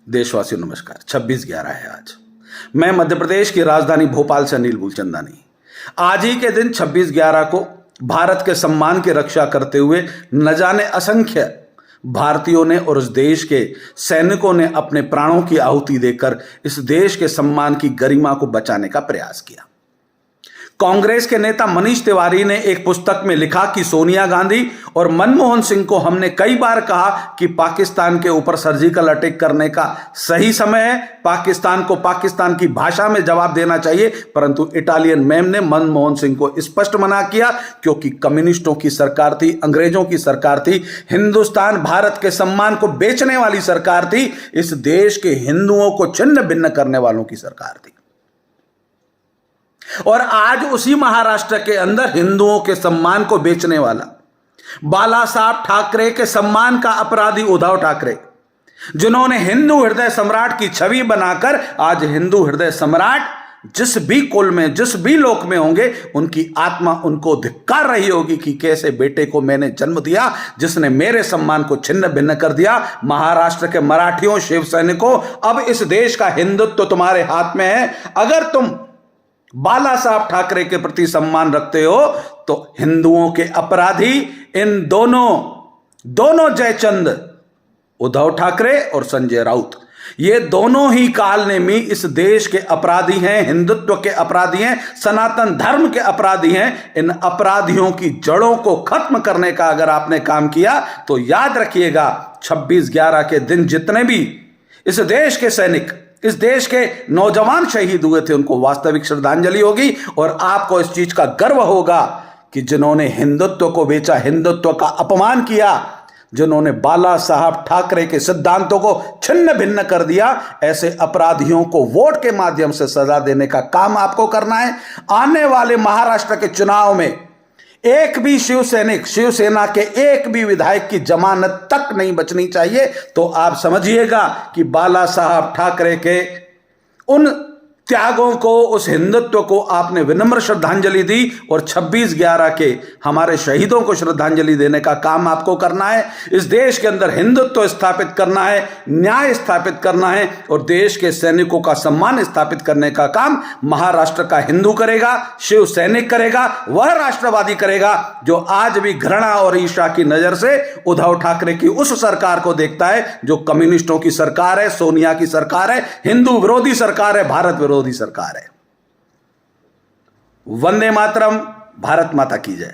देशवासियों नमस्कार। 26/11 है आज। मैं मध्य प्रदेश की राजधानी भोपाल से अनिल मूलचंदानी। आज ही के दिन 26/11 को भारत के सम्मान की रक्षा करते हुए न जाने असंख्य भारतीयों ने और उस देश के सैनिकों ने अपने प्राणों की आहुति देकर इस देश के सम्मान की गरिमा को बचाने का प्रयास किया। कांग्रेस के नेता मनीष तिवारी ने एक पुस्तक में लिखा कि सोनिया गांधी और मनमोहन सिंह को हमने कई बार कहा कि पाकिस्तान के ऊपर सर्जिकल अटैक करने का सही समय है, पाकिस्तान को पाकिस्तान की भाषा में जवाब देना चाहिए, परंतु इटालियन मैम ने मनमोहन सिंह को स्पष्ट मना किया क्योंकि कम्युनिस्टों की सरकार थी, अंग्रेजों की सरकार थी, हिंदुस्तान भारत के सम्मान को बेचने वाली सरकार थी, इस देश के हिंदुओं को छिन्न भिन्न करने वालों की सरकार थी। और आज उसी महाराष्ट्र के अंदर हिंदुओं के सम्मान को बेचने वाला बाला साहब ठाकरे के सम्मान का अपराधी उद्धव ठाकरे, जिन्होंने हिंदू हृदय सम्राट की छवि बनाकर आज हिंदू हृदय सम्राट जिस भी कुल में जिस भी लोक में होंगे उनकी आत्मा उनको धिक्कार रही होगी कि कैसे बेटे को मैंने जन्म दिया जिसने मेरे सम्मान को छिन्न भिन्न कर दिया। महाराष्ट्र के मराठियों, शिव सैनिकों, अब इस देश का हिंदुत्व तुम्हारे हाथ में है। अगर तुम बाला साहब ठाकरे के प्रति सम्मान रखते हो तो हिंदुओं के अपराधी इन दोनों जयचंद, उद्धव ठाकरे और संजय राउत, ये दोनों ही कालनेमी इस देश के अपराधी हैं, हिंदुत्व के अपराधी हैं, सनातन धर्म के अपराधी हैं। इन अपराधियों की जड़ों को खत्म करने का अगर आपने काम किया तो याद रखिएगा 26/11 के दिन जितने भी इस देश के सैनिक, इस देश के नौजवान शहीद हुए थे उनको वास्तविक श्रद्धांजलि होगी और आपको इस चीज का गर्व होगा कि जिन्होंने हिंदुत्व को बेचा, हिंदुत्व का अपमान किया, जिन्होंने बाला साहब ठाकरे के सिद्धांतों को छिन्न भिन्न कर दिया, ऐसे अपराधियों को वोट के माध्यम से सजा देने का काम आपको करना है। आने वाले महाराष्ट्र के चुनाव में एक भी शिवसेना के एक भी विधायक की जमानत तक नहीं बचनी चाहिए। तो आप समझिएगा कि बाला साहब ठाकरे के उन त्यागों को, उस हिंदुत्व को आपने विनम्र श्रद्धांजलि दी और 26/11 के हमारे शहीदों को श्रद्धांजलि देने का काम आपको करना है। इस देश के अंदर हिंदुत्व स्थापित करना है, न्याय स्थापित करना है और देश के सैनिकों का सम्मान स्थापित करने का काम महाराष्ट्र का हिंदू करेगा, शिव सैनिक करेगा, वह राष्ट्रवादी करेगा जो आज भी घृणा और ईर्ष्या की नजर से उद्धव ठाकरे की उस सरकार को देखता है जो कम्युनिस्टों की सरकार है, सोनिया की सरकार है, हिंदू विरोधी सरकार है, भारत विरोधी सरकार है। वंदे मातरम। भारत माता की जय।